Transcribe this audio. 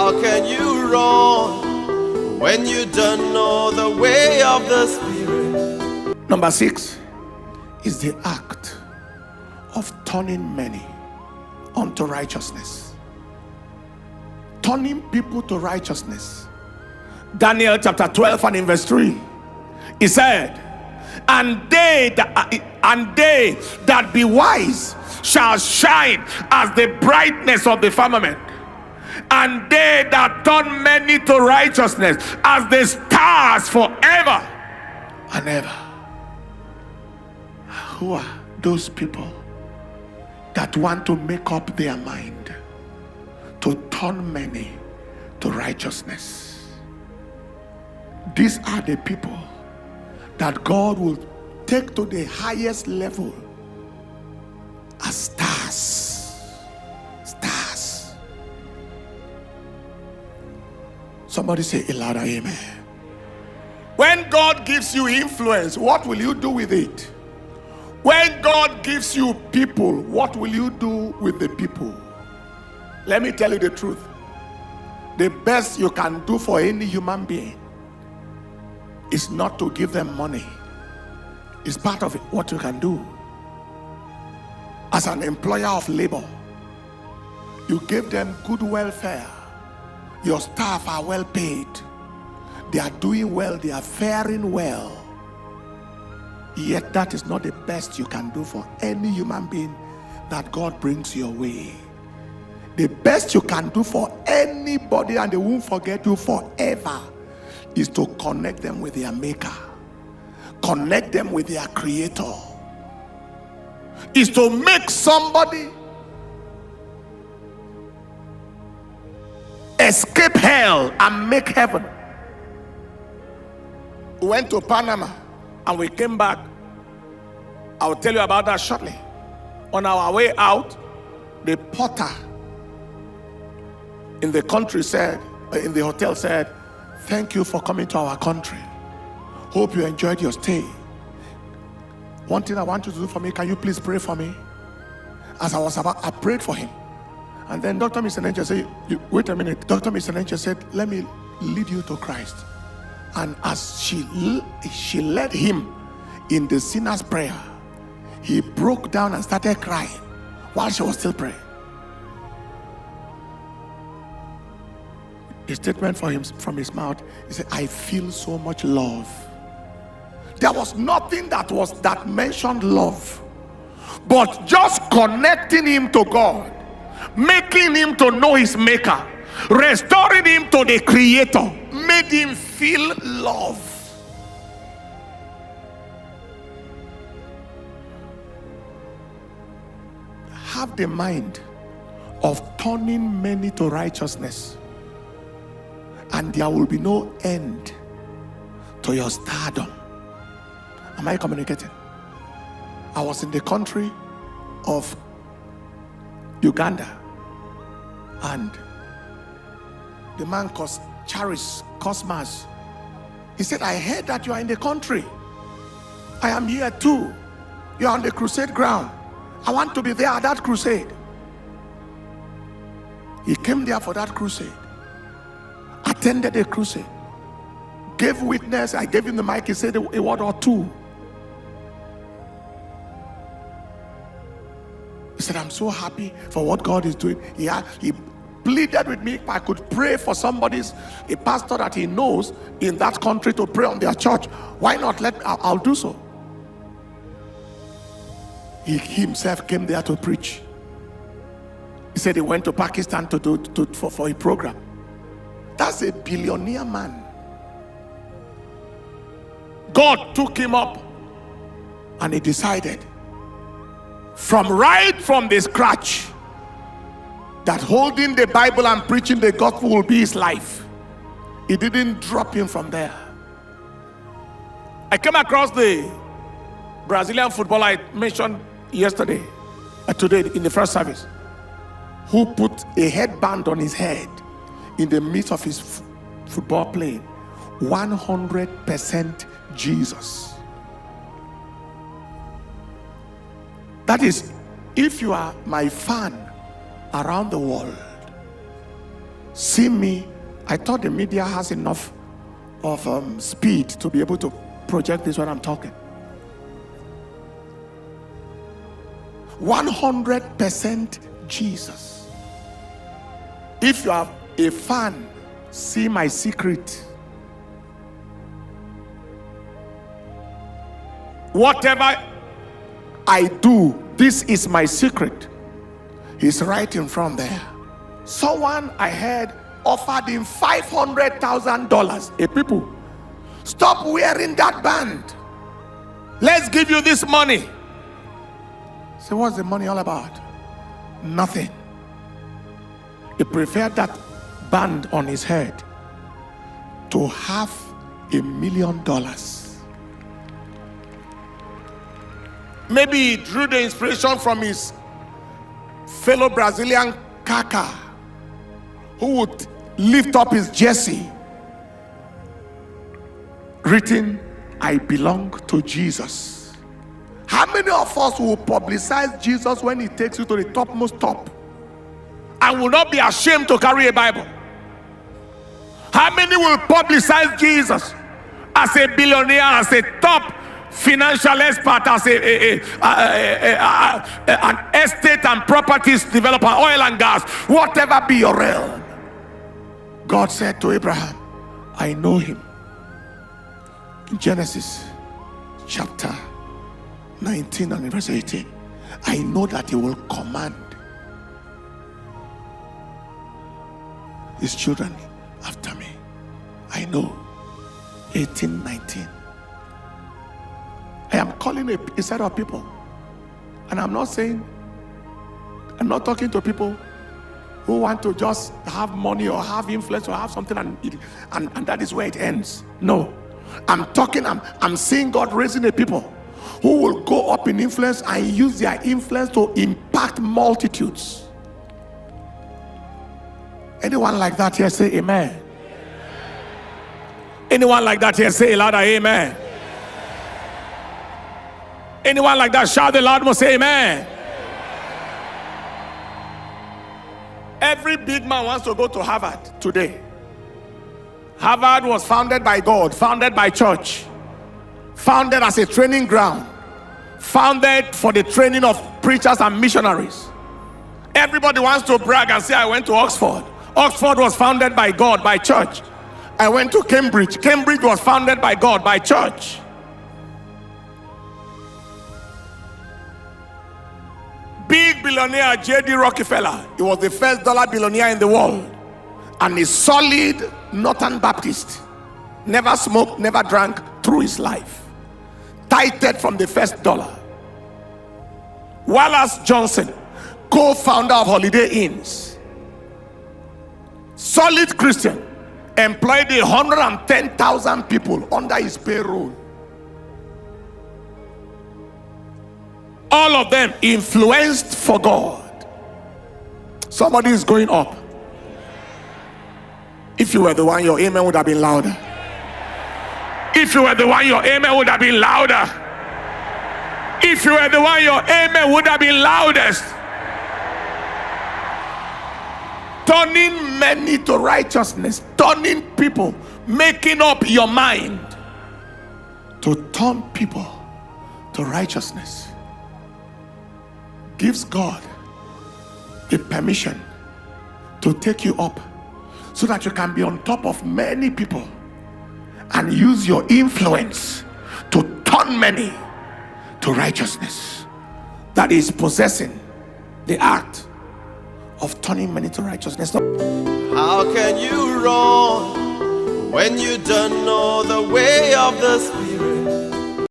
How can you run when you don't know the way of the Spirit? Number 6 is the act of turning many unto righteousness. Turning people to righteousness. Daniel chapter 12 and in verse 3, he said, and they that be wise shall shine as the brightness of the firmament, and they that turn many to righteousness as the stars forever and ever. Who are those people that want to make up their mind to turn many to righteousness? These are the people that God will take to the highest level as stars. Stars. Somebody say a louder amen. When God gives you influence, what will you do with it? When God gives you people, what will you do with the people? Let me tell you the truth. The best you can do for any human being is not to give them money. It's part of what you can do. As an employer of labor, you give them good welfare. Your staff are well paid. They are doing well. They are faring well. Yet that is not the best you can do for any human being that God brings your way. The best you can do for anybody, and they won't forget you forever, is to connect them with their maker, connect them with their creator, is to make somebody escape hell and make heaven. We went to Panama and we came back. I'll tell you about that shortly. On our way out, the porter in the country said, in the hotel said, thank you for coming to our country. Hope you enjoyed your stay. One thing I want you to do for me, can you please pray for me? As I was about, I prayed for him. And then Dr. Mr. Enenche said, wait a minute. Dr. Mr. Enenche said, let me lead you to Christ. And as she led him in the sinner's prayer, he broke down and started crying while she was still praying. A statement for him from his mouth, he said, I feel so much love. There was nothing that mentioned love, but just connecting him to God, making him to know his maker, restoring him to the creator, made him feel love. Have the mind of turning many to righteousness, and there will be no end to your stardom. Am I communicating? I was in the country of Uganda, and the man Charis Cosmas, he said, I heard that you are in the country. I am here too. You are on the crusade ground. I want to be there at that crusade. He came there for that crusade, attended the crusade, gave witness. I gave him the mic. He said a word or two. He said, I'm so happy for what God is doing. He pleaded with me if I could pray for a pastor that he knows in that country, to pray on their church. Why not? I'll do so. He himself came there to preach. He said he went to Pakistan for a program. That's a billionaire man. God took him up and he decided from the scratch that holding the Bible and preaching the gospel will be his life. He didn't drop him from there. I came across the Brazilian footballer I mentioned today in the first service, who put a headband on his head in the midst of his football playing. 100% Jesus. That is, if you are my fan around the world, see me. I thought the media has enough of speed to be able to project this when I'm talking. 100% Jesus. If you are a fan, see my secret. Whatever I do, this is my secret. He's writing from there. Someone I heard offered him $500,000. A people, stop wearing that band. Let's give you this money. So what's the money all about? Nothing. He preferred that band on his head to $500,000. Maybe he drew the inspiration from his fellow Brazilian Kaka, who would lift up his jersey, written, "I belong to Jesus." How many of us will publicize Jesus when he takes you to the topmost top and will not be ashamed to carry a Bible? How many will publicize Jesus as a billionaire, as a top financial expert, as an estate and properties developer, oil and gas, whatever be your realm? God said to Abraham, I know him. In Genesis chapter 19 and verse 18, I know that he will command his children after me. I know. 18, 19. I am calling a set of people, and I'm not talking to people who want to just have money or have influence or have something and that is where it ends. No, I'm seeing God raising a people who will go up in influence and use their influence to impact multitudes. Anyone like that here, say amen. Anyone like that here, say louder, amen. Anyone like that, shout the loud most, say amen. Every big man wants to go to Harvard today. Harvard was founded by God, founded by church, founded as a training ground, founded for the training of preachers and missionaries. Everybody wants to brag and say, I went to Oxford. Oxford was founded by God, by church. I went to Cambridge. Cambridge was founded by God, by church. Big billionaire J.D. Rockefeller, he was the first dollar billionaire in the world, and a solid Northern Baptist. Never smoked, never drank through his life. Tithed from the first dollar. Wallace Johnson, co-founder of Holiday Inns, solid Christian, employed 110,000 people under his payroll. All of them influenced for God. Somebody is going up. If you were the one, your amen would have been louder. If you were the one, your amen would have been louder. If you were the one, your amen would have been loudest. Turning many to righteousness, turning people, making up your mind to turn people to righteousness, gives God the permission to take you up so that you can be on top of many people and use your influence to turn many to righteousness. That is possessing the art of turning many to righteousness. How can you run when you don't know the way of the Spirit?